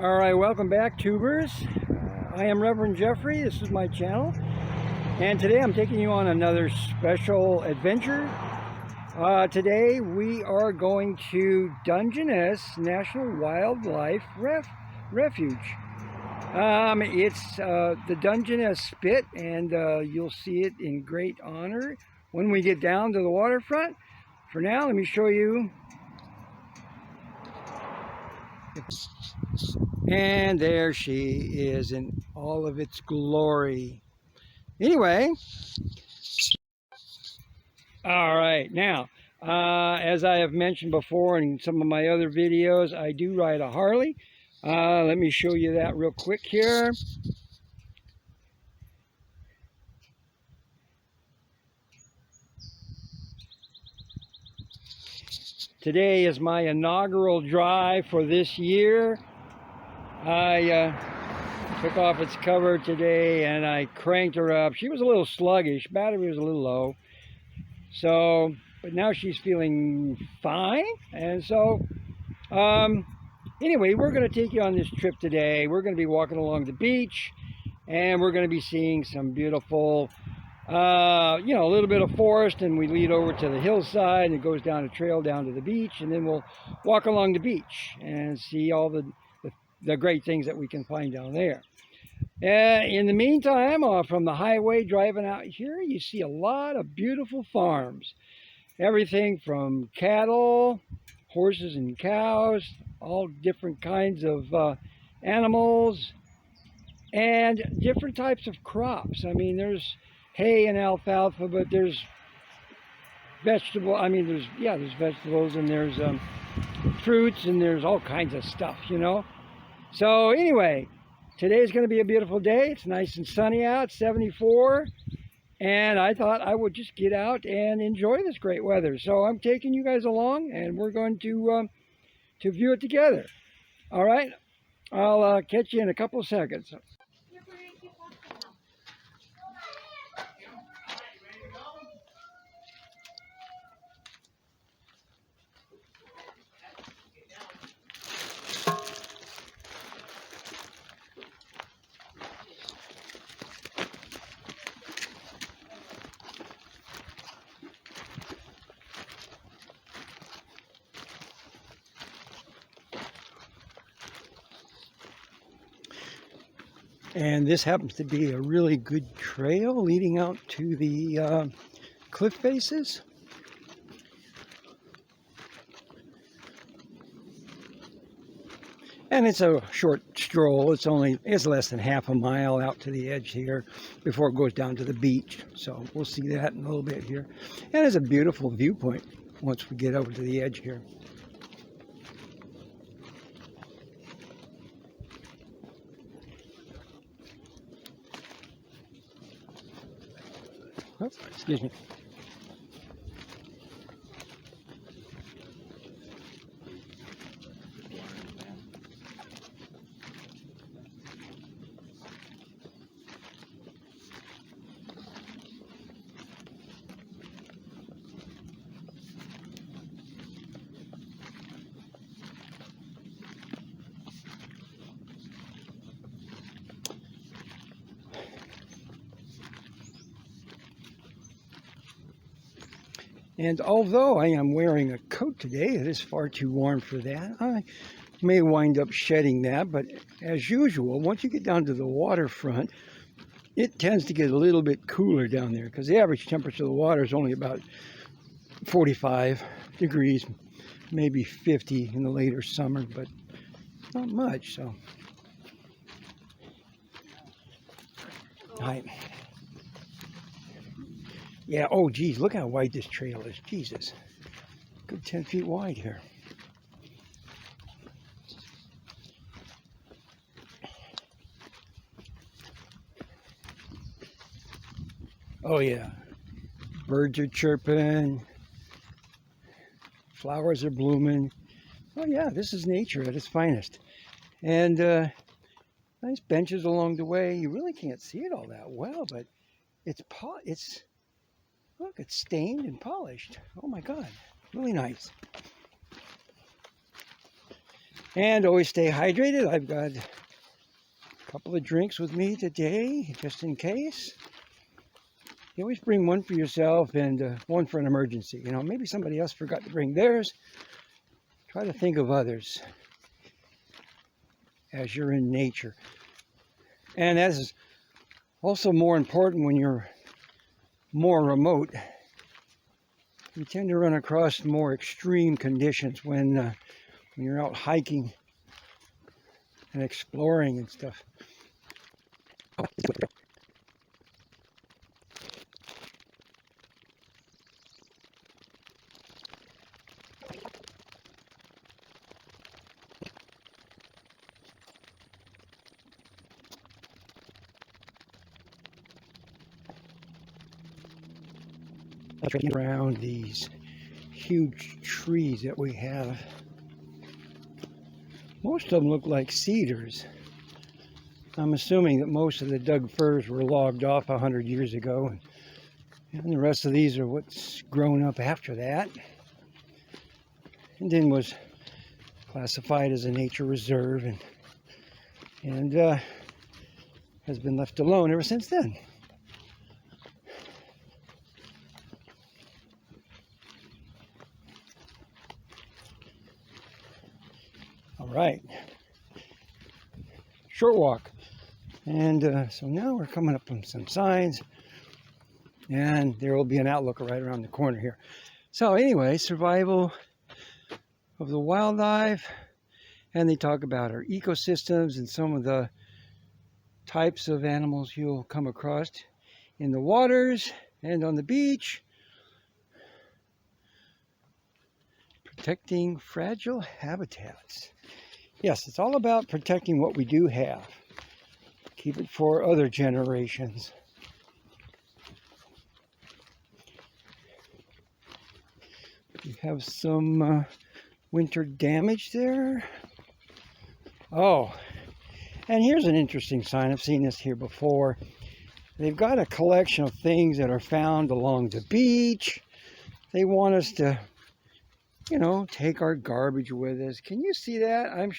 All right, welcome back, tubers. I am Reverend Jeffrey. This is my channel, and today I'm taking you on another special adventure. Today we are going to Dungeness National Wildlife Refuge. It's the Dungeness Spit, and you'll see it in great honor when we get down to the waterfront. For now, let me show you. And there she is in all of its glory. Anyway, all right, now, as I have mentioned before in some of my other videos, I do ride a Harley. Let me show you that real quick here. Today is my inaugural drive for this year. I took off its cover today and I cranked her up. She was a little sluggish, battery was a little low. So, but now she's feeling fine. And so, anyway, we're going to take you on this trip today. We're going to be walking along the beach and we're going to be seeing some beautiful, a little bit of forest, and we lead over to the hillside and it goes down a trail down to the beach, and then we'll walk along the beach and see all the great things that we can find down there. In the meantime, from the highway driving out here, you see a lot of beautiful farms. Everything from cattle, horses and cows, all different kinds of animals, and different types of crops. I mean, there's hay and alfalfa, but there's there's vegetables, and there's fruits, and there's all kinds of stuff, So anyway, today's going to be a beautiful day. It's nice and sunny out, 74. And I thought I would just get out and enjoy this great weather. So I'm taking you guys along, and we're going to view it together. All right? I'll catch you in a couple of seconds. And this happens to be a really good trail leading out to the cliff faces. And it's a short stroll. It's less than half a mile out to the edge here before it goes down to the beach. So we'll see that in a little bit here. And it's a beautiful viewpoint once we get over to the edge here. Oh, excuse me. And although I am wearing a coat today, it is far too warm for that. I may wind up shedding that, but as usual, once you get down to the waterfront, it tends to get a little bit cooler down there because the average temperature of the water is only about 45 degrees, maybe 50 in the later summer, but not much. So, hi. Yeah, oh geez, look how wide this trail is. Jesus, good 10 feet wide here. Oh yeah, birds are chirping, flowers are blooming. Oh yeah, this is nature at its finest. And nice benches along the way. You really can't see it all that well, but look, it's stained and polished. Oh my God, really nice. And always stay hydrated. I've got a couple of drinks with me today, just in case. You always bring one for yourself and one for an emergency. You know, maybe somebody else forgot to bring theirs. Try to think of others as you're in nature. And that is also more important when you're more remote. You tend to run across more extreme conditions when you're out hiking and exploring and stuff. Around these huge trees that we have. Most of them look like cedars. I'm assuming that most of the Doug firs were logged off 100 years ago, and the rest of these are what's grown up after that, and then was classified as a nature reserve and has been left alone ever since then. All right, short walk, and so now we're coming up on some signs, and there will be an outlook right around the corner here. So anyway, survival of the wildlife, and they talk about our ecosystems and some of the types of animals you'll come across in the waters and on the beach. Protecting fragile habitats. Yes, it's all about protecting what we do have. Keep it for other generations. We have some winter damage there. Oh, and here's an interesting sign. I've seen this here before. They've got a collection of things that are found along the beach. They want us to, you know, take our garbage with us. Can you see that? It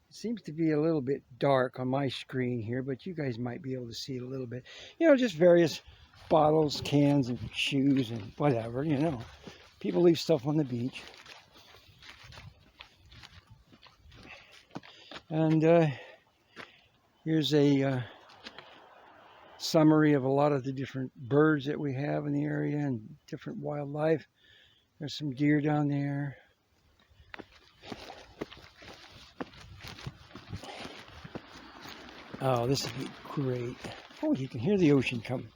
seems to be a little bit dark on my screen here, but you guys might be able to see it a little bit. You know, just various bottles, cans, and shoes, and whatever, you know. People leave stuff on the beach. And here's a summary of a lot of the different birds that we have in the area and different wildlife. There's some deer down there. Oh, this would be great. Oh, you can hear the ocean come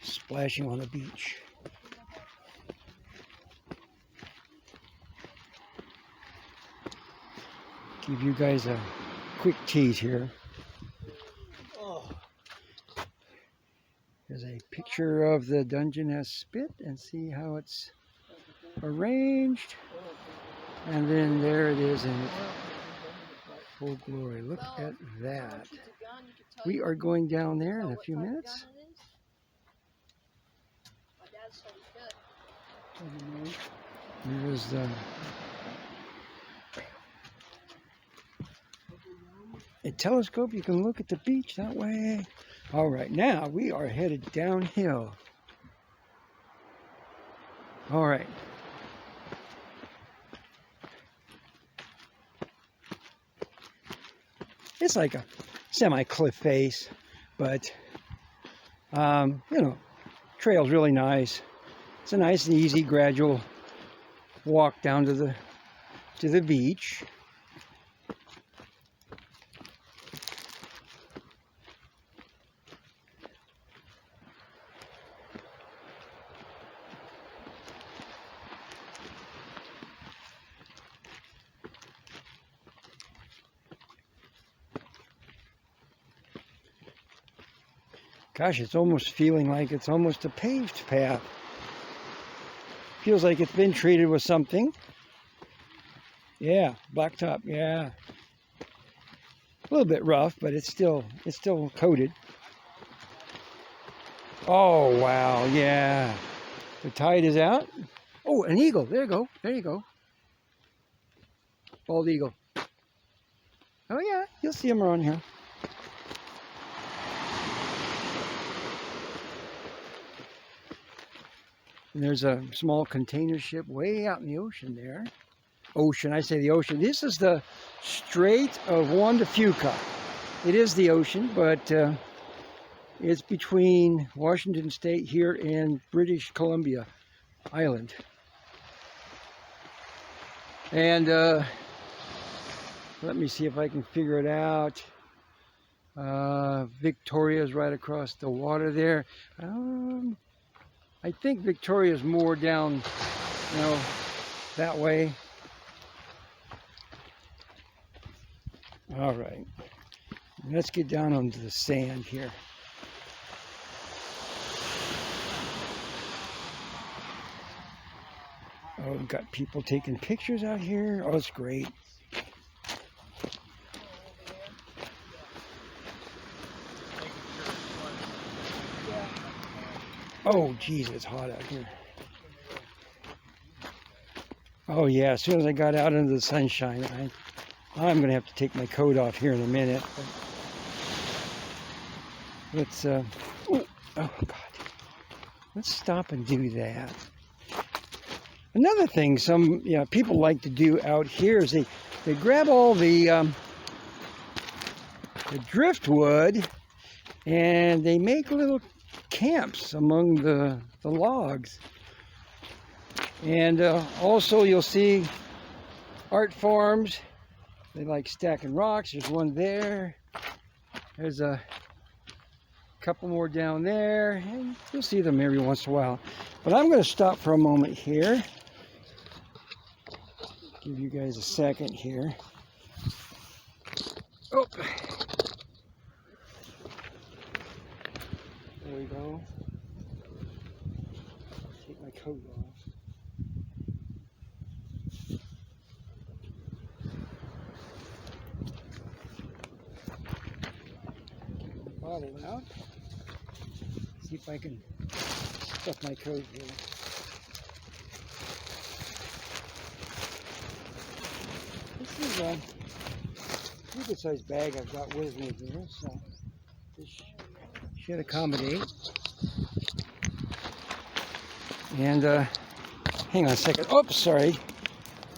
splashing on the beach. Give you guys a quick tease here. Oh. There's a picture of the Dungeness spit, and see how it's arranged. And then there it is in full glory. Look at that. We are going down there in a few minutes. There's the a telescope. You can look at the beach that way. All right, now we are headed downhill. All right. It's like a semi-cliff face, but you know, trail's really nice. It's a nice and easy, gradual walk down to the beach. Gosh, it's almost feeling like it's almost a paved path. Feels like it's been treated with something. Yeah, blacktop, yeah. A little bit rough, but it's still coated. Oh, wow, yeah. The tide is out. Oh, an eagle, there you go, there you go. bald eagle. Oh yeah, you'll see them around here. And there's a small container ship way out in the ocean there. Ocean, I say the ocean. This is the Strait of Juan de Fuca. It is the ocean, but it's between Washington State here and British Columbia Island. And let me see if I can figure it out. Victoria's right across the water there. I think Victoria's more down, that way. All right, let's get down onto the sand here. Oh, we've got people taking pictures out here. Oh, it's great. Oh, geez, it's hot out here. Oh, yeah, as soon as I got out into the sunshine, I'm going to have to take my coat off here in a minute. Let's, oh, God. Let's stop and do that. Another thing some people like to do out here is they grab all the driftwood and they make little camps among the logs. And also you'll see art forms. They like stacking rocks. There's one there. There's a couple more down there, and you'll see them every once in a while. But I'm going to stop for a moment here. Give you guys a second here. Oh, there we go. Take my coat off. Bottle out. See if I can stuff my coat here. This is a pretty good sized bag I've got with me here, so this should accommodate. And hang on a second. Oops, sorry.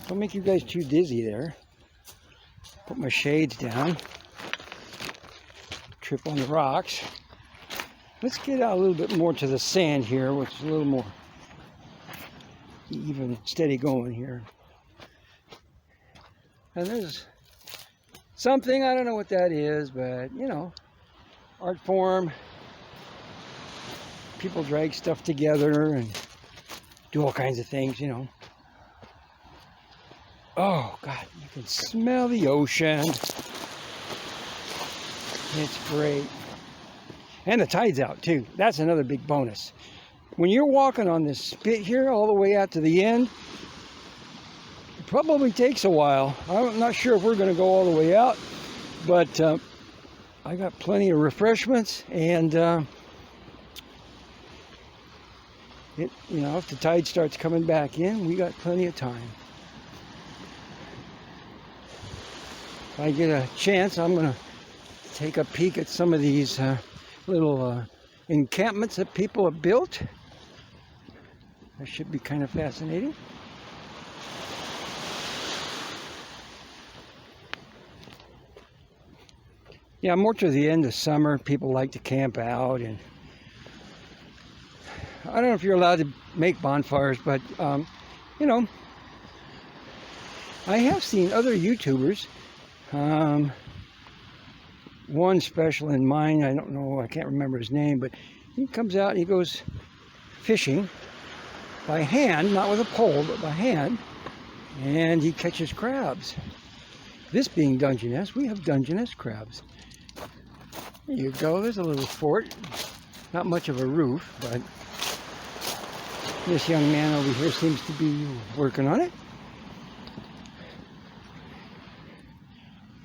Don't make you guys too dizzy there. Put my shades down. Trip on the rocks. Let's get out a little bit more to the sand here, which is a little more even steady going here. And there's something, I don't know what that is, but art form. People drag stuff together and do all kinds of things, Oh God, you can smell the ocean. It's great. And the tide's out too. That's another big bonus. When you're walking on this spit here all the way out to the end, it probably takes a while. I'm not sure if we're going to go all the way out, but I got plenty of refreshments, and if the tide starts coming back in, we got plenty of time. If I get a chance, I'm going to take a peek at some of these little encampments that people have built. That should be kind of fascinating. Yeah, more to the end of summer, people like to camp out, and I don't know if you're allowed to make bonfires, but I have seen other YouTubers. One special in mind, I don't know, I can't remember his name, but he comes out and he goes fishing by hand, not with a pole, but by hand, and he catches crabs. This being Dungeness, we have Dungeness crabs. There you go, there's a little fort, not much of a roof, but this young man over here seems to be working on it.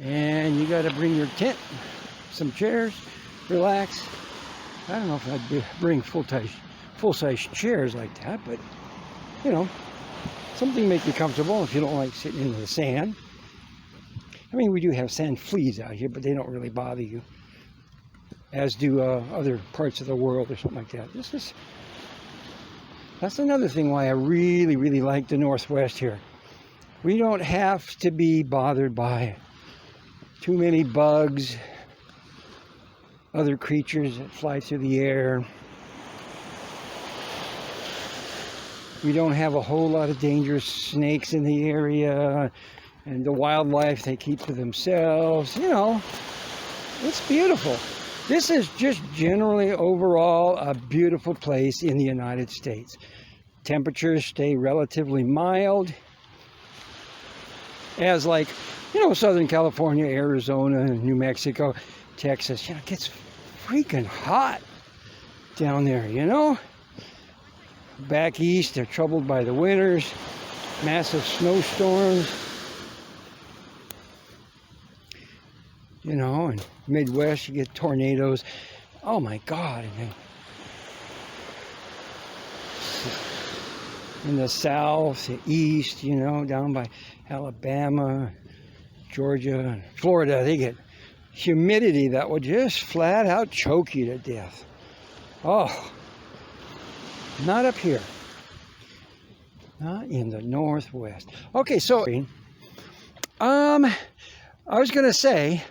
And you got to bring your tent, some chairs, relax. I don't know if I'd bring full-size chairs like that, but something to make you comfortable if you don't like sitting in the sand. I mean, we do have sand fleas out here, but they don't really bother you, as do other parts of the world or something like that. That's another thing why I really, really like the Northwest here. We don't have to be bothered by too many bugs, other creatures that fly through the air. We don't have a whole lot of dangerous snakes in the area, and the wildlife they keep to themselves. You know, it's beautiful. This is just generally overall a beautiful place in the United States. Temperatures stay relatively mild, as like, you know, Southern California, Arizona, New Mexico, Texas, you know, it gets freaking hot down there, you know. Back east, they're troubled by the winters, massive snowstorms. You know, and Midwest, you get tornadoes. Oh my God. And in the south, the east, you know, down by Alabama, Georgia, and Florida, they get humidity that will just flat out choke you to death. Oh, not up here. Not in the Northwest. Okay, so I was gonna say,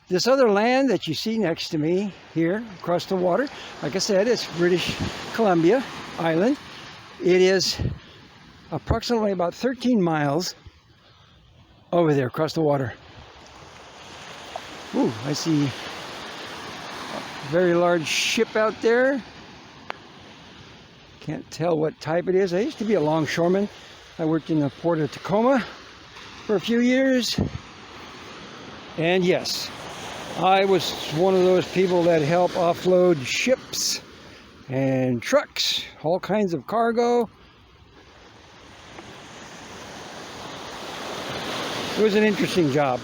this other land that you see next to me here across the water, like I said, it's British Columbia Island. It is approximately about 13 miles over there across the water. Ooh, I see a very large ship out there. Can't tell what type it is. I used to be a longshoreman. I worked in the port of Tacoma for a few years. And yes, I was one of those people that help offload ships and trucks, all kinds of cargo. It was an interesting job.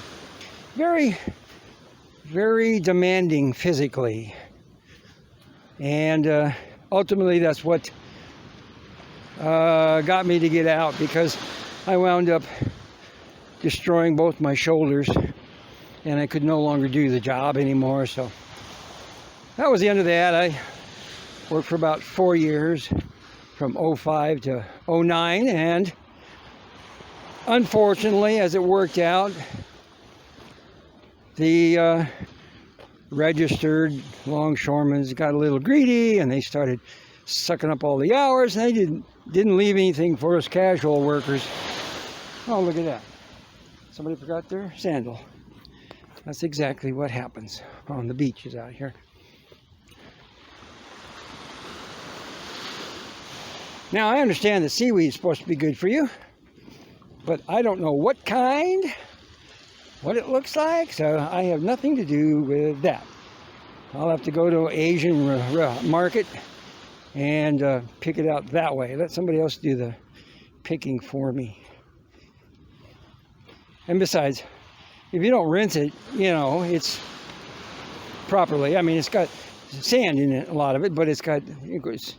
Very, very demanding physically. And ultimately that's what got me to get out, because I wound up destroying both my shoulders and I could no longer do the job anymore. So that was the end of that. I worked for about 4 years, from 05 to 09, and unfortunately, as it worked out, the registered longshoremen got a little greedy and they started sucking up all the hours, and they didn't leave anything for us casual workers. Oh, look at that. Somebody forgot their sandal. That's exactly what happens on the beaches out here. Now, I understand that seaweed is supposed to be good for you, but I don't know what kind, what it looks like, so I have nothing to do with that. I'll have to go to an Asian market and pick it out that way. Let somebody else do the picking for me. And besides, if you don't rinse it, you know, it's properly, I mean, it's got sand in it, a lot of it, but it goes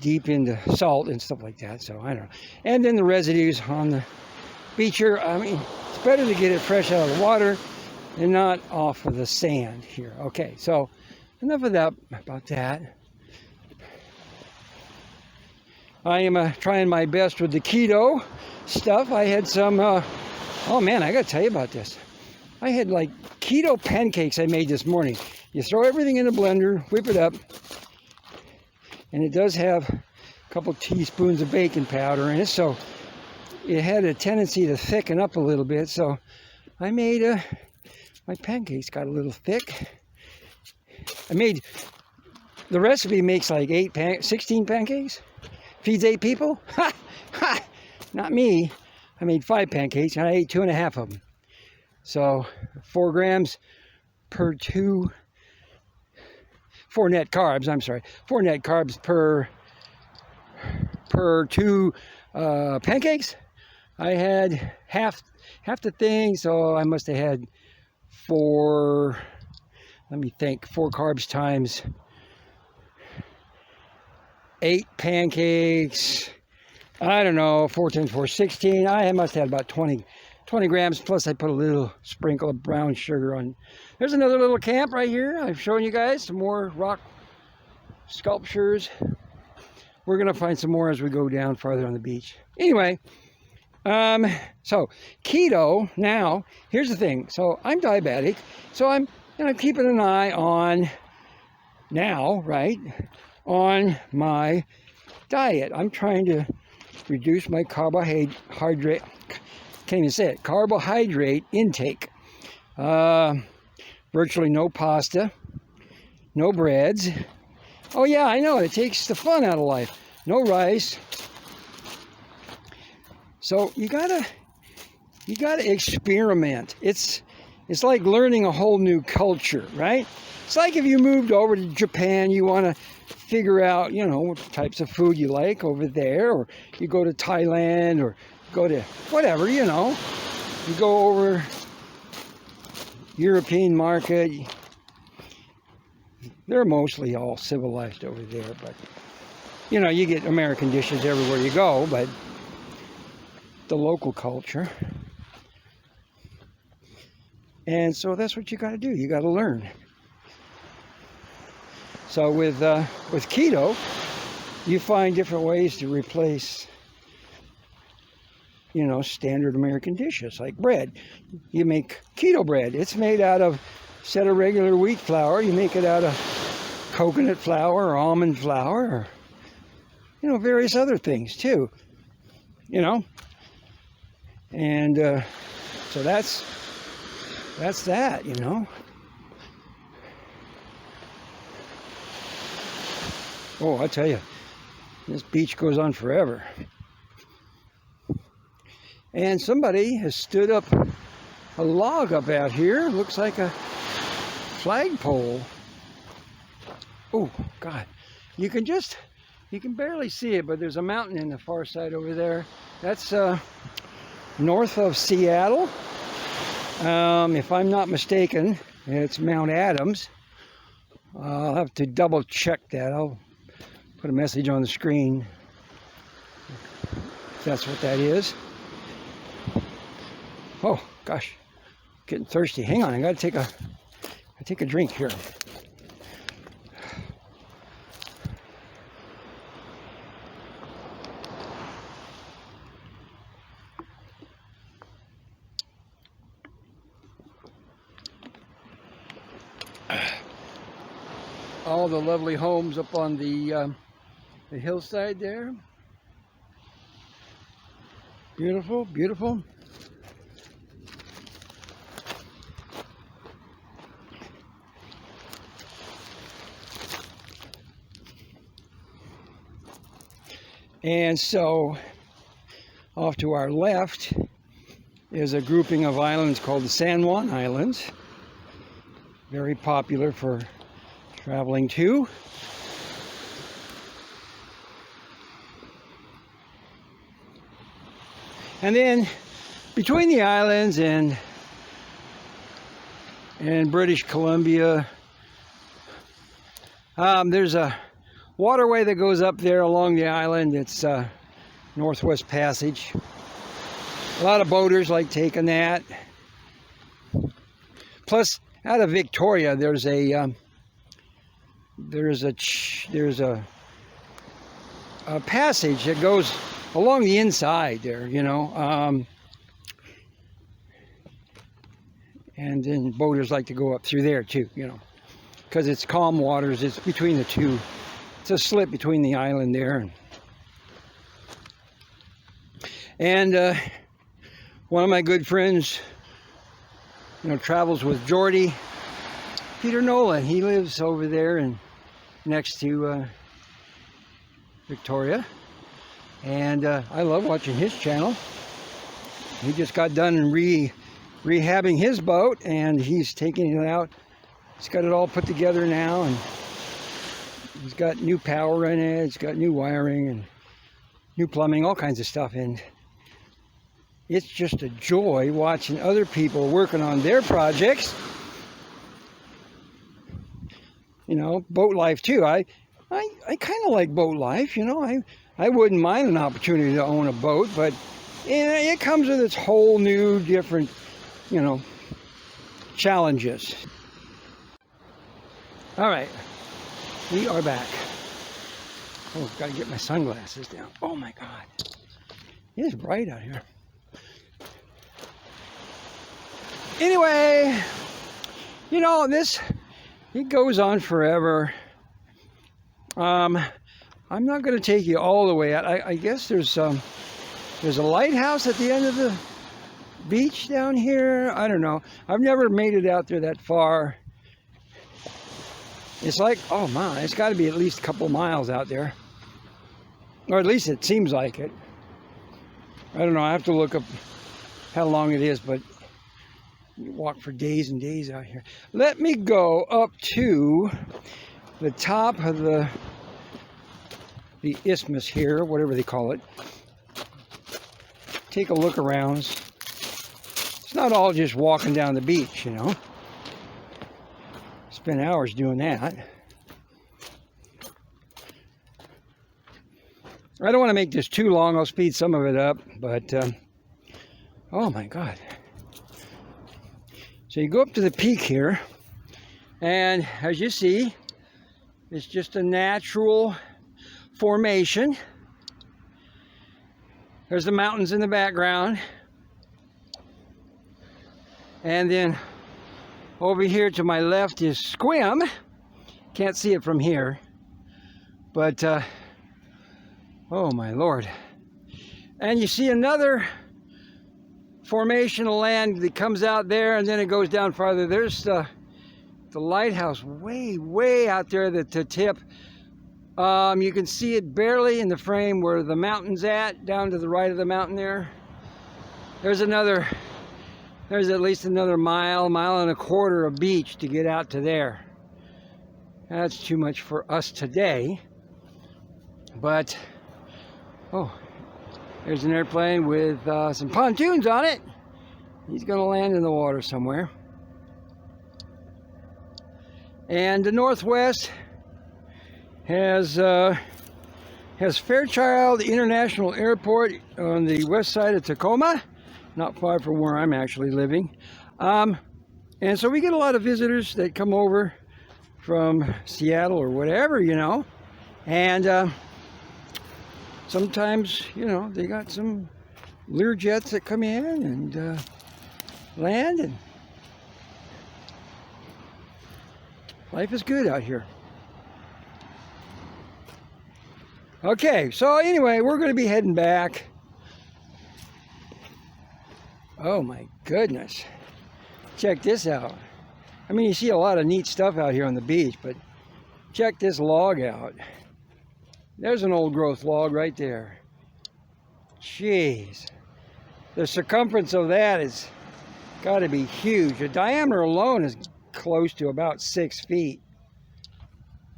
deep into salt and stuff like that, so I don't know. And then the residues on the beacher, I mean, it's better to get it fresh out of the water and not off of the sand here. Okay, so enough of that about that. I am trying my best with the keto stuff. I had some, oh man, I gotta tell you about this. I had like keto pancakes I made this morning. You throw everything in a blender, whip it up, and it does have a couple teaspoons of baking powder in it, so it had a tendency to thicken up a little bit. So I made my pancakes got a little thick. The recipe makes like 16 pancakes. Feeds 8 people? Ha! Ha! Not me. I made 5 pancakes and I ate 2.5 of them. So 4 grams per 4 net carbs, I'm sorry. 4 net carbs per 2 pancakes. I had half the thing, so I must have had 4, let me think, 4 carbs times 8 pancakes. I don't know, 4 times 4, 16. I must have had about 20 20 grams, plus I put a little sprinkle of brown sugar on. There's another little camp right here. I've shown you guys some more rock sculptures. We're gonna find some more as we go down farther on the beach. Anyway, so keto now, here's the thing. So I'm diabetic, so I'm keeping an eye on now, right, on my diet. I'm trying to reduce my carbohydrate, can't even say it, carbohydrate intake. Virtually no pasta, no breads. Oh yeah, I know, it takes the fun out of life. No rice. So you gotta experiment. It's like learning a whole new culture, right? It's like if you moved over to Japan, you want to figure out, you know, what types of food you like over there, or you go to Thailand, or go to whatever, you know. You go over European market. They're mostly all civilized over there, but you know, you get American dishes everywhere you go, but the local culture. And so that's what you got to do. You got to learn. So with keto, you find different ways to replace, you know, standard American dishes like bread. You make keto bread. It's made out of, instead of regular wheat flour, you make it out of coconut flour or almond flour, or, you know, various other things too, you know. And so that's that, you know. Oh, I tell you, this beach goes on forever. And somebody has stood up a log up out here. Looks like a flagpole. Oh, God. You can barely see it, but there's a mountain in the far side over there. That's north of Seattle. If I'm not mistaken, it's Mount Adams. I'll have to double check that. I'll put a message on the screen if that's what that is. Oh gosh, getting thirsty. Hang on, I gotta take a drink here. All the lovely homes up on the hillside there. Beautiful, beautiful. And so off to our left is a grouping of islands called the San Juan Islands. Very popular for traveling to. And then between the islands and British Columbia, there's a waterway that goes up there along the island. It's Northwest Passage. A lot of boaters like taking that. Plus, out of Victoria, there's a passage that goes along the inside there, you know. And then boaters like to go up through there too, you know, because it's calm waters. It's between the two. It's a slip between the island there. And one of my good friends, you know, travels with Jordy, Peter Nolan. He lives over there and next to Victoria. And I love watching his channel. He just got done rehabbing his boat, and he's taking it out. He's got it all put together now, and he's got new power in it. It's got new wiring and new plumbing, all kinds of stuff. And it's just a joy watching other people working on their projects. You know, boat life too. I kind of like boat life, you know. I wouldn't mind an opportunity to own a boat, but And it comes with its whole new different, you know, challenges. All right, we are back. Oh, gotta get my sunglasses down. Oh my God, it is bright out here. Anyway, you know, it goes on forever. I'm not going to take you all the way out. I guess there's a lighthouse at the end of the beach down here. I don't know. I've never made it out there that far. It's like, oh my, it's got to be at least a couple miles out there. Or at least it seems like it. I don't know. I have to look up how long it is, but you walk for days and days out here. Let me go up to the top of the isthmus here, whatever they call it. Take a look around. It's not all just walking down the beach, you know. Spend hours doing that. I don't want to make this too long. I'll speed some of it up, but oh my God. So you go up to the peak here, and as you see, it's just a natural formation. There's the mountains in the background. And then over here to my left is Squim. Can't see it from here. But, oh my Lord. And you see another formation of land that comes out there, and then it goes down farther. There's the lighthouse way out there at the tip. You can see it barely in the frame where the mountain's at, down to the right of the mountain there. There's at least another mile and a quarter of beach to get out to there. That's too much for us today. But, oh, there's an airplane with some pontoons on it. He's going to land in the water somewhere. And the Northwest has Fairchild International Airport on the west side of Tacoma, not far from where I'm actually living. And so we get a lot of visitors that come over from Seattle or whatever, you know. And sometimes, you know, they got some Learjets that come in and land, and life is good out here. Okay, so anyway, we're going to be heading back. Oh my goodness. Check this out. I mean, you see a lot of neat stuff out here on the beach, but check this log out. There's an old growth log right there. Jeez. The circumference of that is got to be huge. The diameter alone is close to about 6 feet.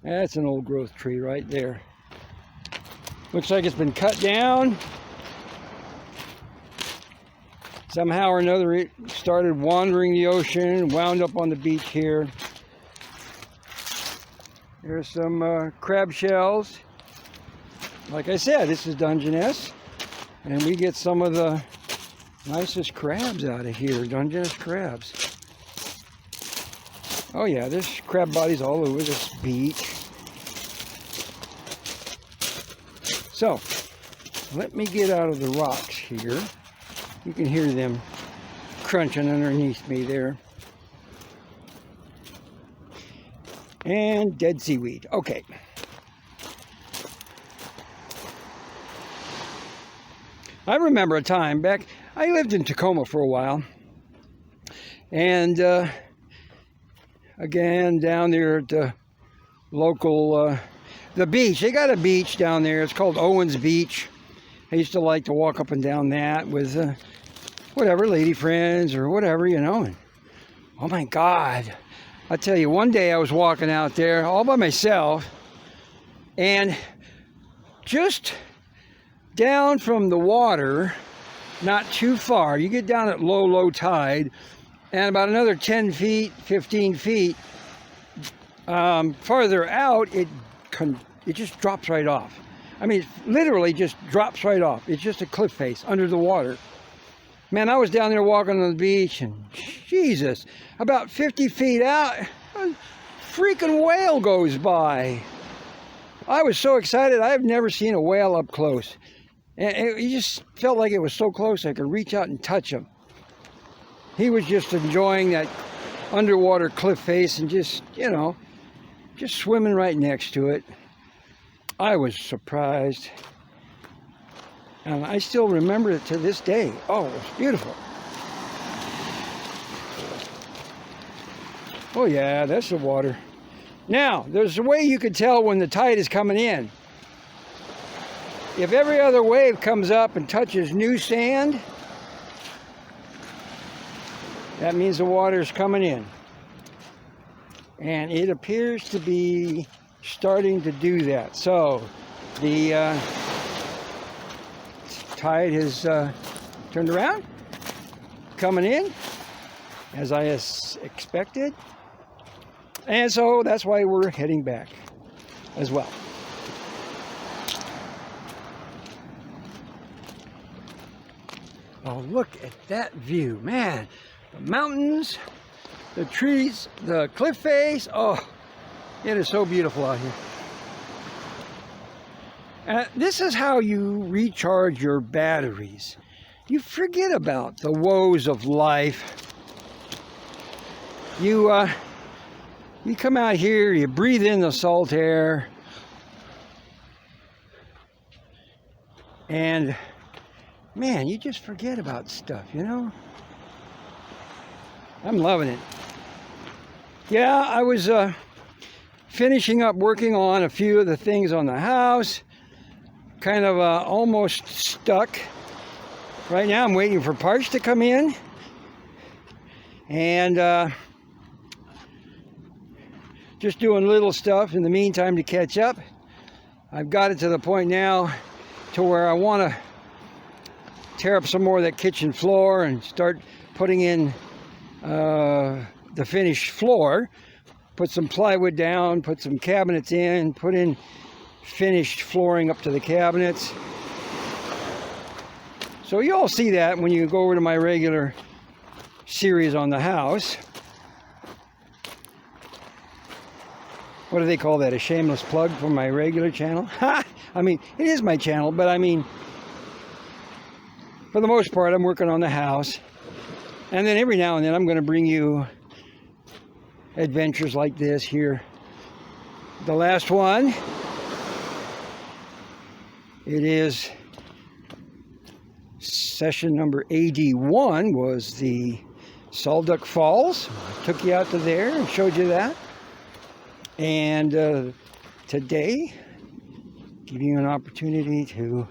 That's an old growth tree right there. Looks like it's been cut down. Somehow or another it started wandering the ocean, wound up on the beach here. There's some crab shells. Like I said, this is Dungeness, and we get some of the nicest crabs out of here, Dungeness crabs. Oh yeah, there's crab bodies all over this beach. So, let me get out of the rocks here. You can hear them crunching underneath me there. And dead seaweed. Okay. I remember a time back, I lived in Tacoma for a while. And again, down there at the local, the beach. They got a beach down there. It's called Owens Beach. I used to like to walk up and down that with whatever, lady friends or whatever, you know. And, oh my God. I tell you, one day I was walking out there all by myself, and just down from the water, not too far, you get down at low tide, and about another 10 feet, 15 feet farther out, it just drops right off. I mean, it literally just drops right off. It's just a cliff face under the water. Man, I was down there walking on the beach, and Jesus, about 50 feet out, a freaking whale goes by. I was so excited. I've never seen a whale up close. And it just felt like it was so close I could reach out and touch him. He was just enjoying that underwater cliff face and just, you know, just swimming right next to it. I was surprised. And I still remember it to this day. Oh, it was beautiful. Oh yeah, that's the water. Now, there's a way you could tell when the tide is coming in. If every other wave comes up and touches new sand, that means the water is coming in. And it appears to be starting to do that. So, the tide has turned around, coming in, as I expected. And so that's why we're heading back as well. Oh, look at that view, man. The mountains, the trees, the cliff face. Oh, it is so beautiful out here. And this is how you recharge your batteries. You forget about the woes of life. You come out here, you breathe in the salt air, and man, you just forget about stuff, you know? I'm loving it. Yeah, I was finishing up working on a few of the things on the house. Kind of almost stuck. Right now I'm waiting for parts to come in. And just doing little stuff in the meantime to catch up. I've got it to the point now to where I want to tear up some more of that kitchen floor and start putting in the finished floor. Put some plywood down, put some cabinets in, put in finished flooring up to the cabinets. So you'll see that when you go over to my regular series on the house. What do they call that? A shameless plug for my regular channel? I mean, it is my channel, but I mean, for the most part, I'm working on the house. And then every now and then I'm going to bring you adventures like this here. The last one, it is session number 81, was the Salduck Falls. I took you out to there and showed you that. And today, giving you an opportunity to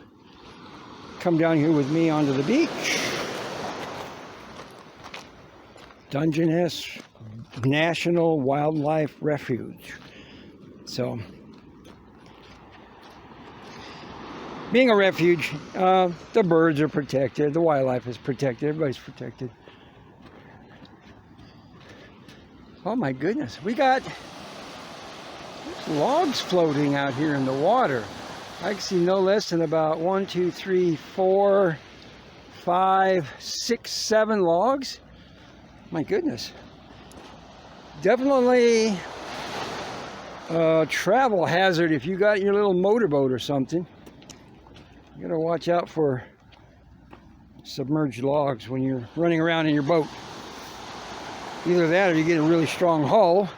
come down here with me onto the beach. Dungeness National Wildlife Refuge. So, being a refuge, the birds are protected, the wildlife is protected, everybody's protected. Oh my goodness, we got logs floating out here in the water. I can see no less than about 1, 2, 3, 4, 5, 6, 7 logs. My goodness. Definitely a travel hazard if you got your little motorboat or something. You gotta watch out for submerged logs when you're running around in your boat. Either that or you get a really strong hull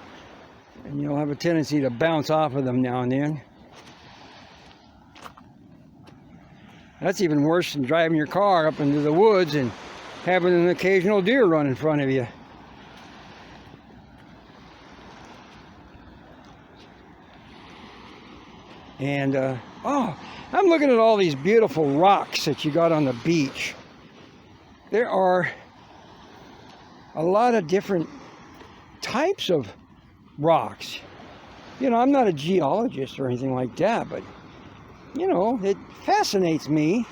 and you'll have a tendency to bounce off of them now and then. That's even worse than driving your car up into the woods and having an occasional deer run in front of you. And, oh, I'm looking at all these beautiful rocks that you got on the beach. There are a lot of different types of rocks. You know, I'm not a geologist or anything like that, but, you know, it fascinates me.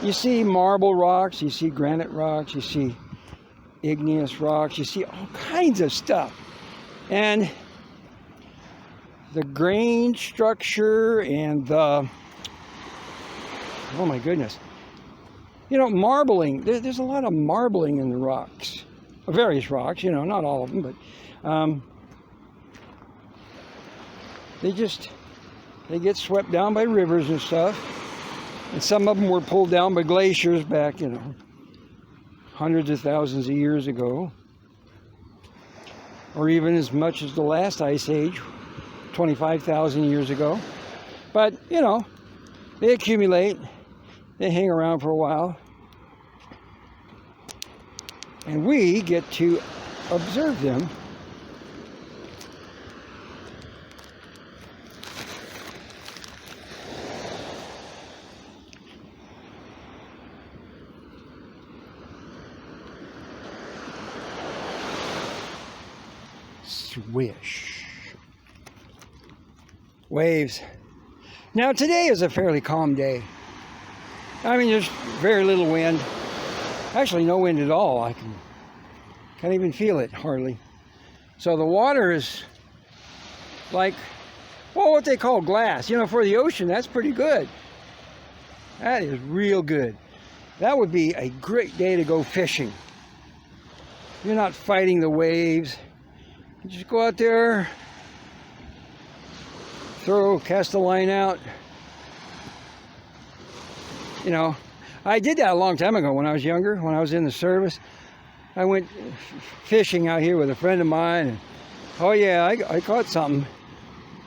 You see marble rocks, you see granite rocks, you see igneous rocks, you see all kinds of stuff. And the grain structure and the, oh my goodness, you know, marbling. There's a lot of marbling in the rocks, various rocks, you know, not all of them, but they get swept down by rivers and stuff, and some of them were pulled down by glaciers back, you know, hundreds of thousands of years ago, or even as much as the last ice age, 25,000 years ago. But, you know, they accumulate, they hang around for a while, and we get to observe them. Swish. Waves. Now today is a fairly calm day. I mean, there's very little wind. Actually, no wind at all. I can't even feel it, hardly. So the water is like, well, what they call glass. You know, for the ocean, that's pretty good. That is real good. That would be a great day to go fishing. You're not fighting the waves. You just go out there, cast a line out. You know, I did that a long time ago when I was younger, when I was in the service. I went fishing out here with a friend of mine, and oh yeah, I caught something.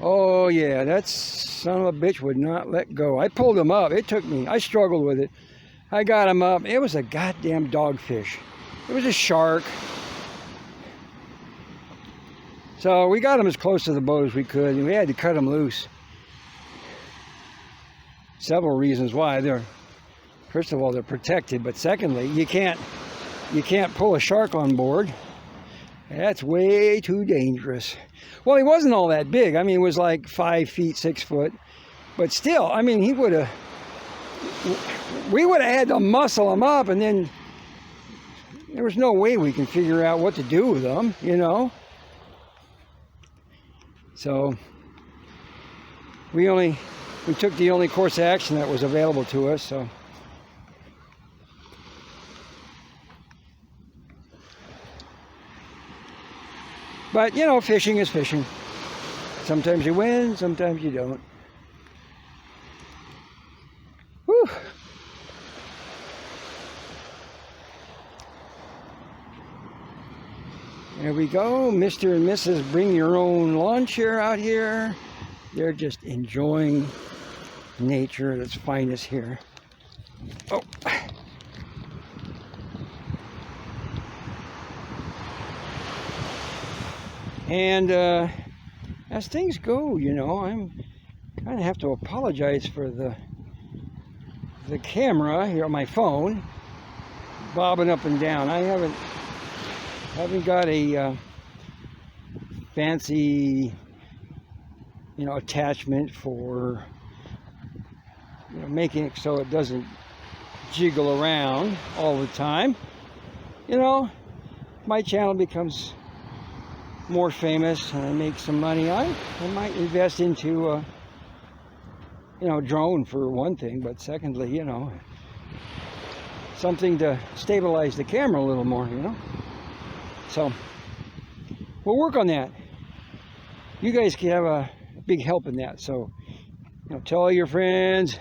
Oh yeah, that son of a bitch would not let go. I pulled him up. It took me, I struggled with it. I got him up. It was a goddamn dogfish. It was a shark. So we got him as close to the boat as we could, and we had to cut him loose. Several reasons why. First of all, they're protected, but secondly, you can't pull a shark on board. That's way too dangerous. Well, he wasn't all that big. I mean, it was like 5 feet, 6 foot. But still, I mean, we would have had to muscle him up, and then there was no way we can figure out what to do with him, you know. So we took the only course of action that was available to us. So but you know, fishing is fishing. Sometimes you win, sometimes you don't. Whew. There we go. Mr. and Mrs. Bring Your Own Lawn Chair out here. They're just enjoying nature at its finest here. Oh. And as things go, you know, I'm kind of have to apologize for the camera here on my phone bobbing up and down. I haven't got a fancy, you know, attachment for, you know, making it so it doesn't jiggle around all the time. You know, my channel becomes more famous and I make some money. I might invest into you know, drone for one thing, but secondly, you know, something to stabilize the camera a little more, you know. So we'll work on that. You guys can have a big help in that. So, you know, tell all your friends,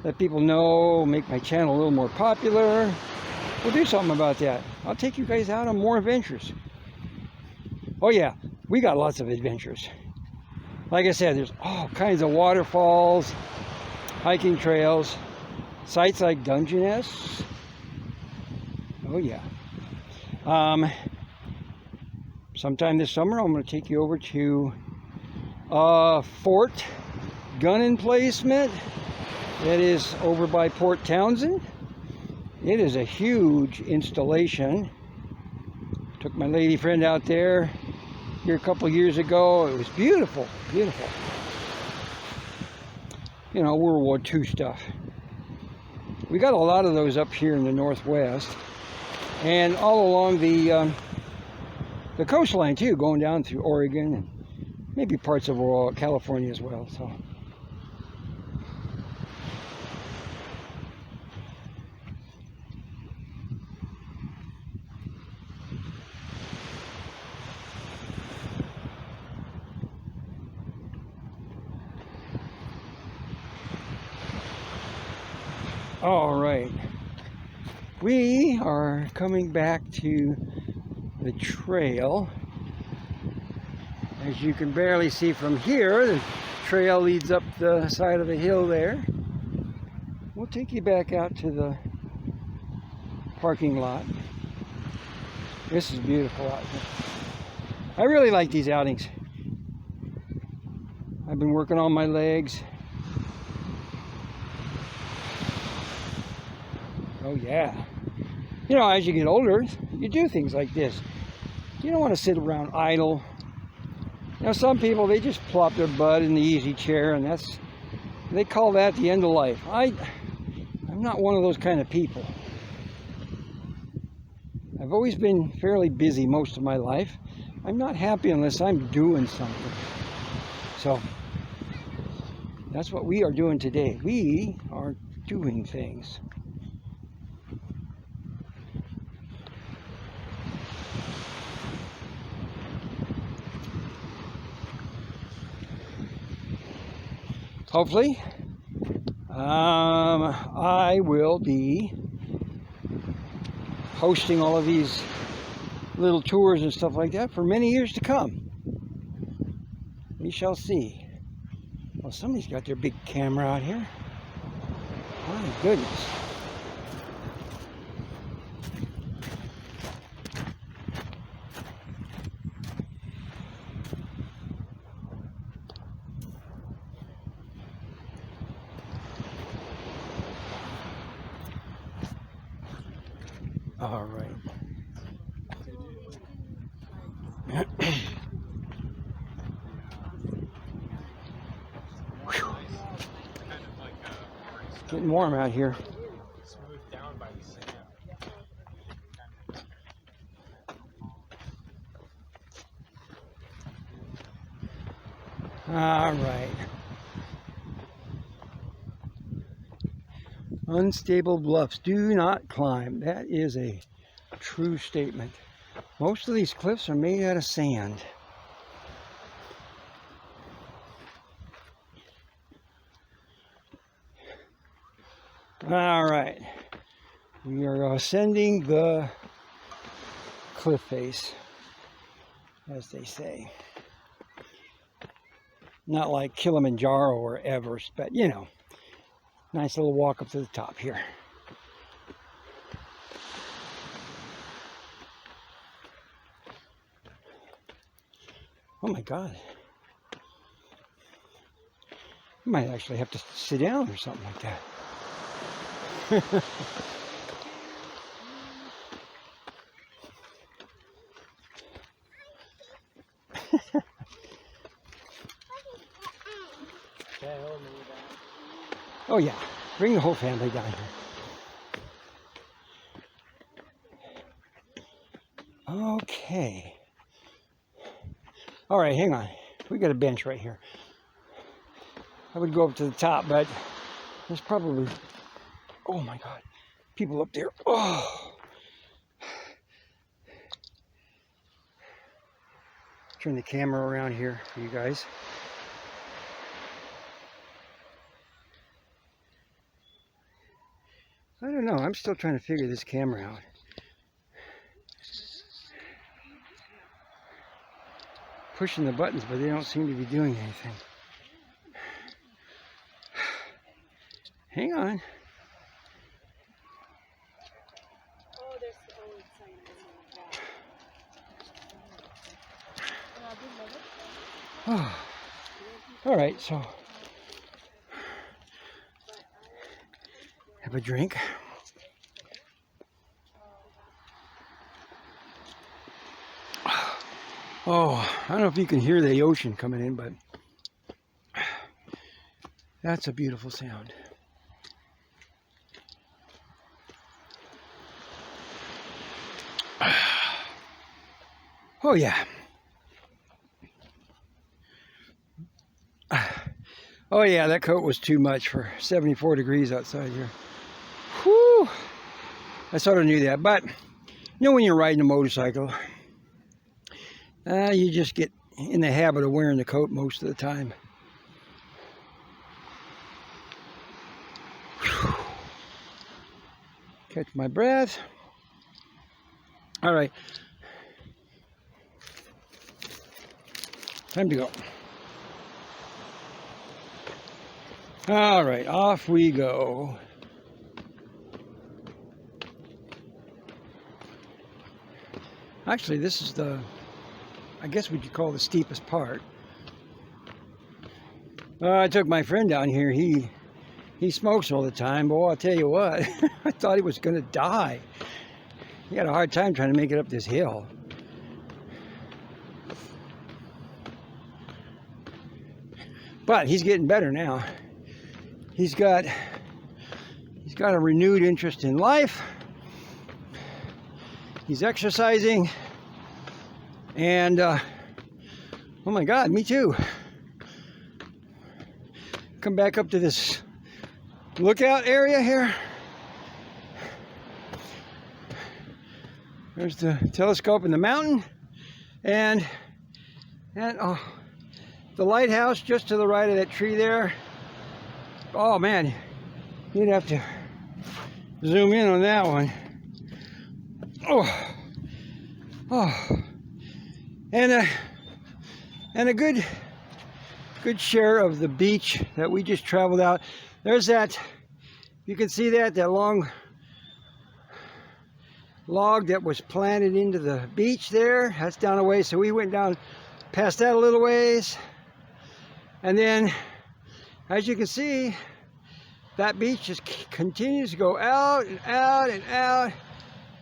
let people know, make my channel a little more popular. We'll do something about that. I'll take you guys out on more adventures. Oh yeah, we got lots of adventures. Like I said, there's all kinds of waterfalls, hiking trails, sites like Dungeness. Oh yeah. Sometime this summer, I'm going to take you over to Fort Gun Emplacement. It is over by Port Townsend. It is a huge installation. Took my lady friend out there here a couple years ago. It was beautiful, beautiful. You know, World War II stuff. We got a lot of those up here in the Northwest, and all along the coastline too, going down through Oregon and maybe parts of California as well. So. All right, we are coming back to the trail. As you can barely see from here, the trail leads up the side of the hill there. We'll take you back out to the parking lot. This is beautiful out here. I really like these outings. I've been working on my legs. Oh yeah. You know, as you get older, you do things like this. You don't want to sit around idle. You know, some people, they just plop their butt in the easy chair, and they call that the end of life. I'm not one of those kind of people. I've always been fairly busy most of my life. I'm not happy unless I'm doing something. So that's what we are doing today. We are doing things. Hopefully, I will be hosting all of these little tours and stuff like that for many years to come. We shall see. Well, somebody's got their big camera out here. My goodness. All right. It's getting warm out here. All right. Unstable bluffs. Do not climb. That is a true statement. Most of these cliffs are made out of sand. All right. We are ascending the cliff face, as they say. Not like Kilimanjaro or Everest, but you know, nice little walk up to the top here. Oh my God. I might actually have to sit down or something like that. Oh yeah, bring the whole family down here. Okay. All right, hang on. We got a bench right here. I would go up to the top, but there's probably, oh my God, people up there. Oh. Turn the camera around here for you guys. I don't know. I'm still trying to figure this camera out. Pushing the buttons, but they don't seem to be doing anything. Hang on. Oh, there's the old sign. Oh. All right, so have a drink. Oh, I don't know if you can hear the ocean coming in, but that's a beautiful sound. Oh yeah. Oh yeah, that coat was too much for 74 degrees outside here. Whew! I sort of knew that, but you know when you're riding a motorcycle, you just get in the habit of wearing the coat most of the time. Whew. Catch my breath. All right. Time to go. All right, off we go. Actually, this is I guess what you call the steepest part. I took my friend down here. He smokes all the time, but I'll tell you what, I thought he was going to die. He had a hard time trying to make it up this hill. But he's getting better now. He's got a renewed interest in life. He's exercising, and oh my God, me too. Come back up to this lookout area here. There's the telescope in the mountain, and oh, the lighthouse just to the right of that tree there. Oh man, you'd have to zoom in on that one. And a good share of the beach that we just traveled out. There's that, you can see that long log that was planted into the beach there. That's down a ways, so we went down past that a little ways, and then as you can see, that beach just continues to go out and out and out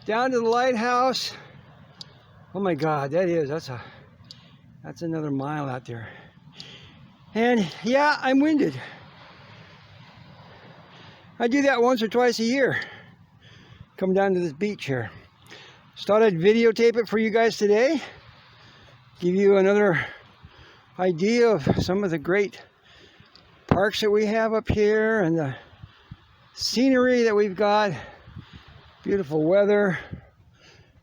down to the lighthouse. Oh my God, that's another mile out there. And yeah, I'm winded. I do that once or twice a year. Come down to this beach here. Just thought I'd videotape it for you guys today. Give you another idea of some of the great parks that we have up here and the scenery that we've got. Beautiful weather.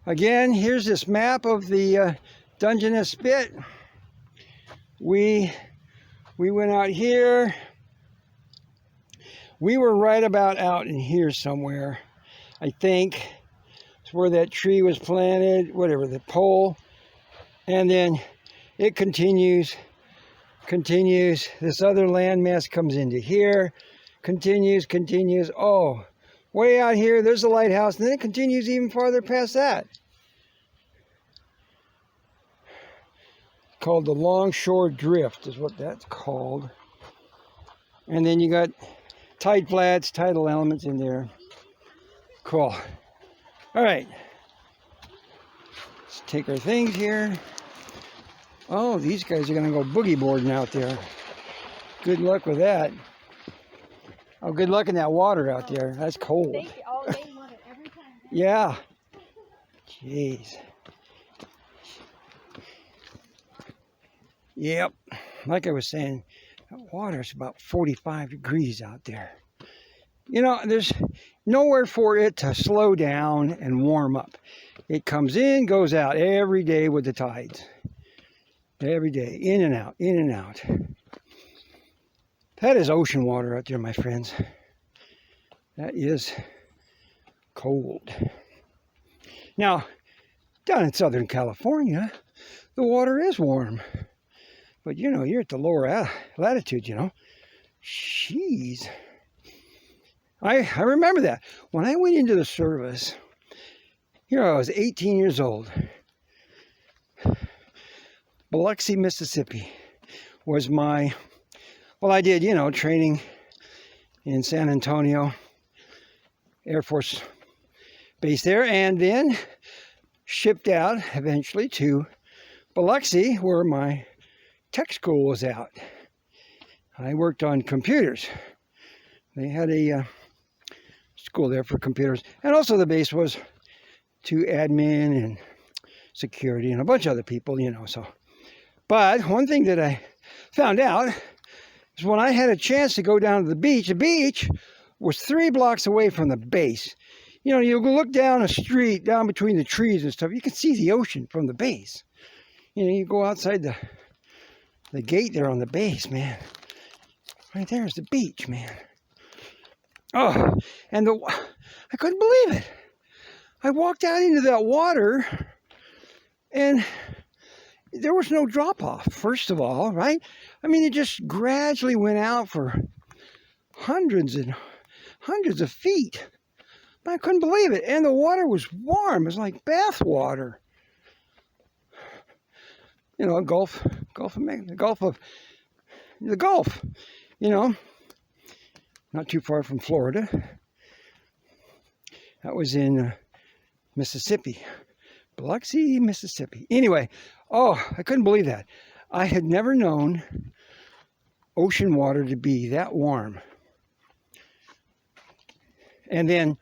Again, here's this map of the Dungeness Spit. We went out here. We were right about out in here somewhere, I think. It's where that tree was planted, whatever, the pole. And then it continues. This other landmass comes into here, continues. Oh, way out here, there's a lighthouse, and then it continues even farther past that. Called the Longshore Drift is what that's called. And then you got tide flats, tidal elements in there. Cool. All right. Let's take our things here. Oh, these guys are going to go boogie boarding out there. Good luck with that. Oh, good luck in that water out there. That's cold. Thank you. Oh, they want it every time. Yeah. Jeez. Yep. Like I was saying, that water's about 45 degrees out there. You know, there's nowhere for it to slow down and warm up. It comes in, goes out every day with the tides. Every day, in and out, in and out. That is ocean water out there, my friends. That is cold. Now, down in Southern California, the water is warm. But, you know, you're at the lower latitude, you know. Jeez. I remember that. When I went into the service, here I was 18 years old. Biloxi, Mississippi was my, well, I did, you know, training in San Antonio Air Force Base there, and then shipped out eventually to Biloxi, where my tech school was out. I worked on computers. They had a school there for computers, and also the base was to admin and security and a bunch of other people, you know, so. But one thing that I found out is when I had a chance to go down to the beach was 3 blocks away from the base. You know, you look down a street, down between the trees and stuff, you can see the ocean from the base. You know, you go outside the gate there on the base, man. Right there's the beach, man. Oh, and I couldn't believe it. I walked out into that water, and there was no drop-off, first of all, right? I mean, it just gradually went out for hundreds and hundreds of feet. But I couldn't believe it. And the water was warm. It was like bath water. You know, the Gulf, you know, not too far from Florida. That was in Mississippi, Biloxi, Mississippi. Anyway, oh, I couldn't believe that. I had never known ocean water to be that warm. And then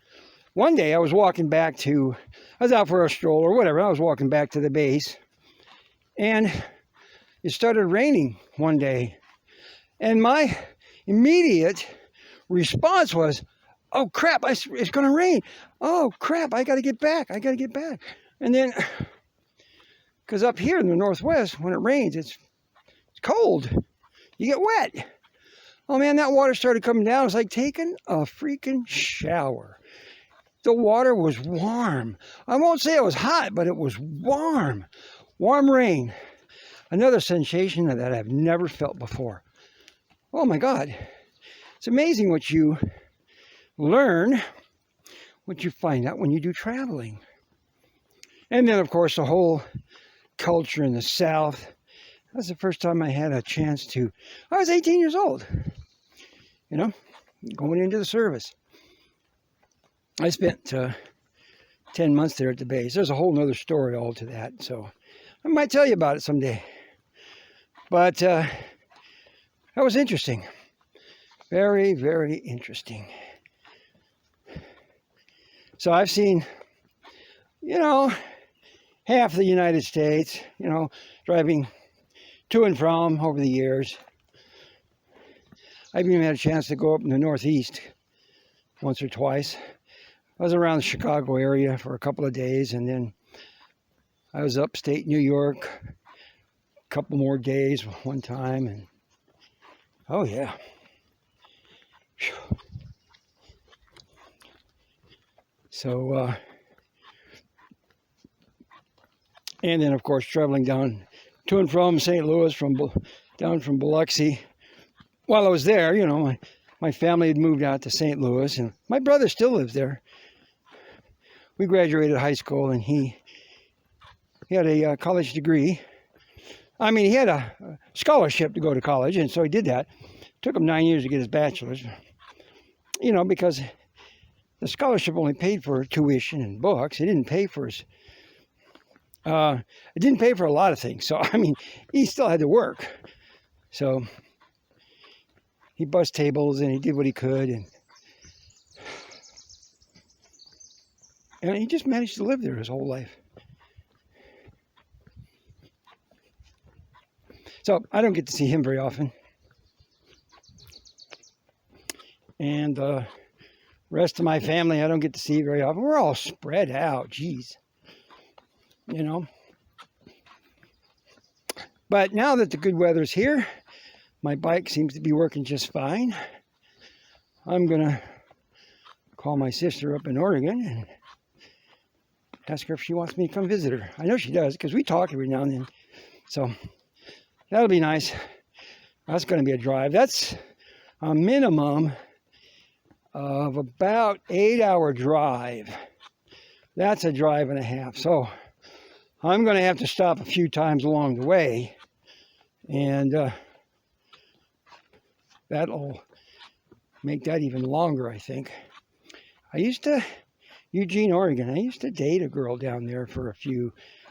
one day I was walking back I was out for a stroll or whatever. I was walking back to the base, and it started raining one day. And my immediate response was, oh crap, it's going to rain. Oh crap, I got to get back. And then, because up here in the Northwest, when it rains, it's cold. You get wet. Oh man, that water started coming down. It was like taking a freaking shower. The water was warm. I won't say it was hot, but it was warm. Warm rain. Another sensation that I've never felt before. Oh my God. It's amazing what you learn, what you find out when you do traveling. And then, of course, the whole culture in the South. That was the first time I had a chance I was 18 years old, you know, going into the service. I spent 10 months there at the base. There's a whole nother story all to that, so I might tell you about it someday. But that was interesting. Very, very interesting. So I've seen, you know, half the United States, you know, driving to and from over the years. I've even had a chance to go up in the Northeast once or twice. I was around the Chicago area for a couple of days, and then I was upstate New York a couple more days one time, and oh yeah. So, and then of course traveling down to and from St. Louis, down from Biloxi. While I was there, you know, my family had moved out to St. Louis, and my brother still lives there. We graduated high school, and he had a college degree. I mean, he had a scholarship to go to college, and so he did that. It took him 9 years to get his bachelor's. You know, because the scholarship only paid for tuition and books. It didn't pay for his. It didn't pay for a lot of things. So I mean, he still had to work. So he bussed tables and he did what he could, and he just managed to live there his whole life. So I don't get to see him very often. And the rest of my family I don't get to see very often. We're all spread out, geez. You know. But now that the good weather's here, my bike seems to be working just fine. I'm going to call my sister up in Oregon and ask her if she wants me to come visit her. I know she does, because we talk every now and then. So that'll be nice. That's going to be a drive. That's a minimum of about 8-hour drive. That's a drive and a half. So I'm going to have to stop a few times along the way, and that'll make that even longer, I think. Eugene, Oregon, I used to date a girl down there for a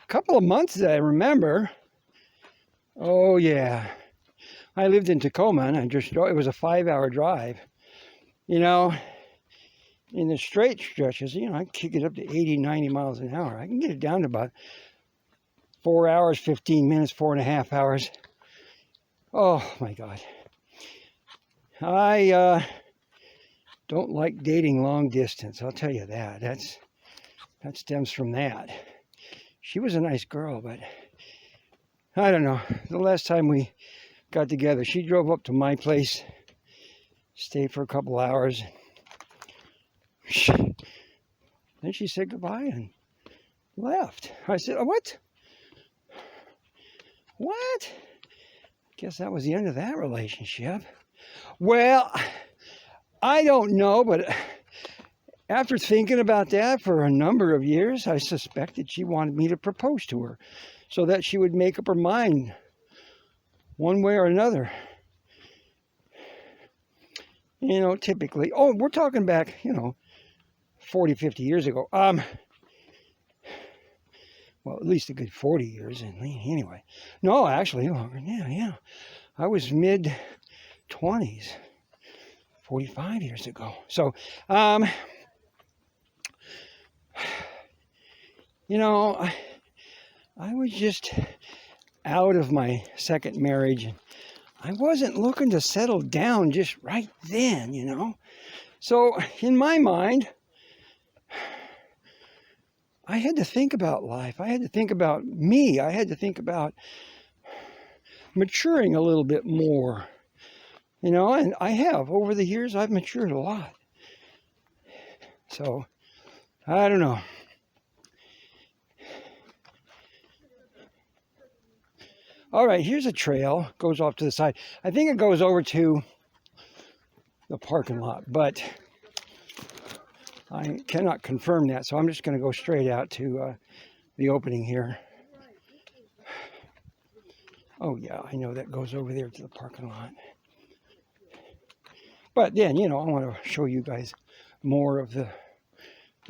couple of months that I remember. Oh yeah. I lived in Tacoma, and it was a 5-hour drive. You know, in the straight stretches, you know, I can kick it up to 80, 90 miles an hour. I can get it down to about 4 hours, 15 minutes, 4.5 hours. Oh my God. I don't like dating long distance. I'll tell you that. That stems from that. She was a nice girl, but I don't know. The last time we got together, she drove up to my place, stayed for a couple hours. Then she said goodbye and left. I said, oh, what? What? Guess that was the end of that relationship. Well, I don't know, but after thinking about that for a number of years, I suspected she wanted me to propose to her so that she would make up her mind one way or another. You know, typically, oh, we're talking back, 40, 50 years ago. Well, at least a good 40 years anyway. No, actually longer. Yeah. I was mid-20s, 45 years ago. So, I was just out of my second marriage, and I wasn't looking to settle down just right then, So, in my mind, I had to think about life. I had to think about me. I had to think about maturing a little bit more, and I have. Over the years, I've matured a lot. So, I don't know. All right, here's a trail. Goes off to the side. I think it goes over to the parking lot, but I cannot confirm that, so I'm just going to go straight out to the opening here. Oh, yeah, I know that goes over there to the parking lot. But then, I want to show you guys more of the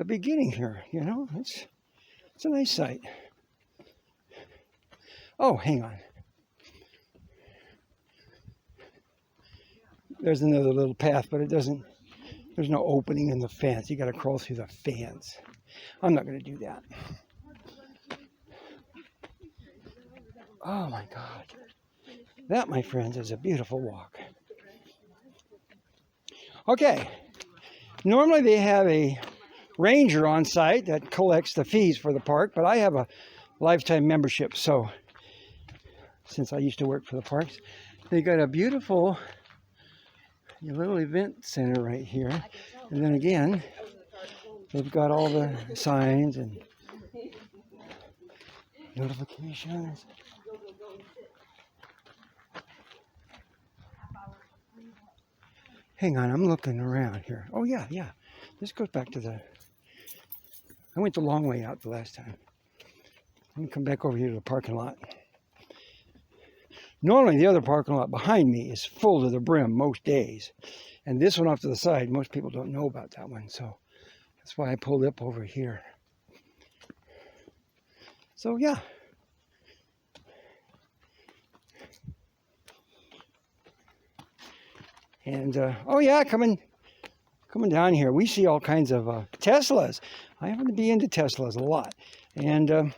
beginning here, It's a nice sight. Oh, hang on. There's another little path, but there's no opening in the fence. You got to crawl through the fence. I'm not going to do that. Oh my God. That, my friends, is a beautiful walk. Okay. Normally they have a ranger on site that collects the fees for the park, but I have a lifetime membership. So since I used to work for the parks, they got a beautiful little event center right here. And then again, they've got all the signs and notifications. Hang on, I'm looking around here. Oh, yeah. This goes back to I went the long way out the last time. Let me come back over here to the parking lot. Normally, the other parking lot behind me is full to the brim most days. And this one off to the side, most people don't know about that one. So that's why I pulled up over here. So, yeah. And, oh yeah, coming down here, we see all kinds of Teslas. I happen to be into Teslas a lot. And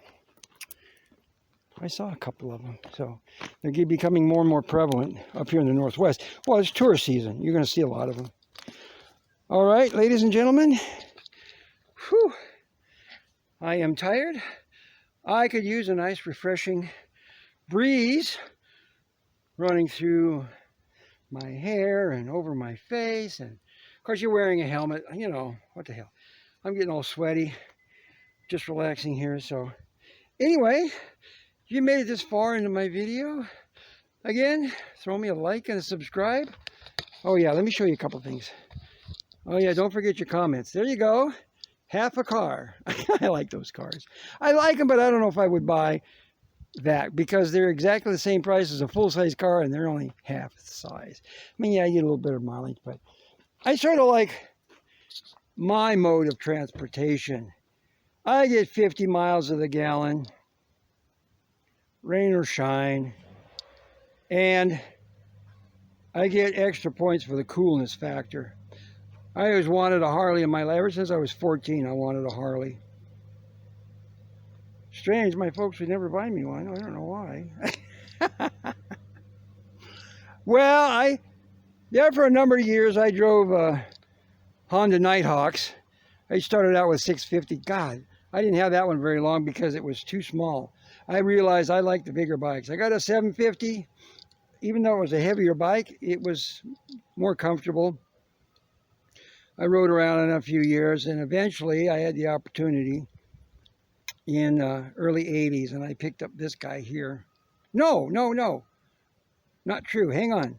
I saw a couple of them. So they're becoming more and more prevalent up here in the Northwest. Well, it's tourist season. You're going to see a lot of them. All right, ladies and gentlemen. Whew. I am tired. I could use a nice refreshing breeze running through my hair and over my face. And of course, you're wearing a helmet. What the hell. I'm getting all sweaty. Just relaxing here. So anyway, if you made it this far into my video, again, throw me a like and a subscribe. Oh yeah, let me show you a couple things. Oh yeah, don't forget your comments. There you go. Half a car. I like those cars. I like them, but I don't know if I would buy that because they're exactly the same price as a full-size car and they're only half the size. I mean, yeah, you get a little bit of mileage, but I sort of like my mode of transportation. I get 50 miles to the gallon, rain or shine, and I get extra points for the coolness factor. I always wanted a Harley in my life. Ever since I was 14, I wanted a Harley. Strange, my folks would never buy me one. I don't know why. Well, Yeah, for a number of years I drove Honda Nighthawks. I started out with 650. God, I didn't have that one very long because it was too small. I realized I like the bigger bikes. I got a 750. Even though it was a heavier bike, it was more comfortable. I rode around in a few years, and eventually I had the opportunity in early 80s, and I picked up this guy here. No, not true. Hang on.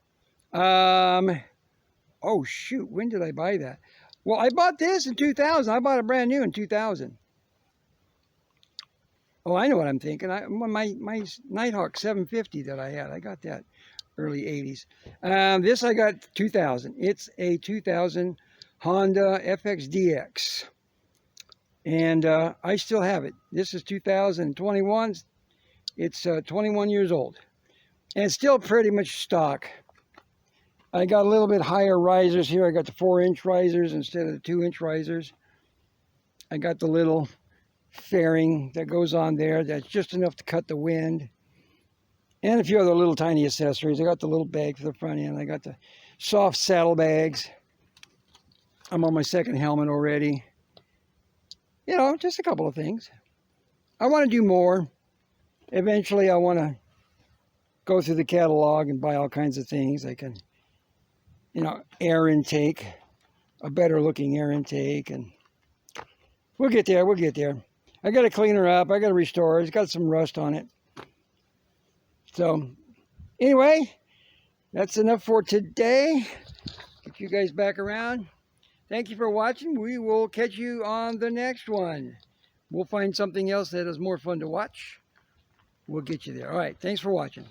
Oh shoot, when did I buy that? Well, I bought this in 2000. I bought it brand new in 2000. Oh, I know what I'm thinking. My Nighthawk 750 that I got that early 80s. This I got 2000. It's a 2000 Honda FXDX. And I still have it. This is 2021. It's 21 years old. And it's still pretty much stock. I got a little bit higher risers here. I got the 4-inch risers instead of the 2-inch risers. I got the little fairing that goes on there. That's just enough to cut the wind. And a few other little tiny accessories. I got the little bag for the front end. I got the soft saddlebags. I'm on my second helmet already. You know, just a couple of things. I want to do more. Eventually, I want to go through the catalog and buy all kinds of things. I can, you know, air intake, a better looking air intake, and we'll get there. We'll get there. I got to clean her up. I got to restore her. It's got some rust on it. So, anyway, that's enough for today. Get you guys back around. Thank you for watching. We will catch you on the next one. We'll find something else that is more fun to watch. We'll get you there. All right. Thanks for watching.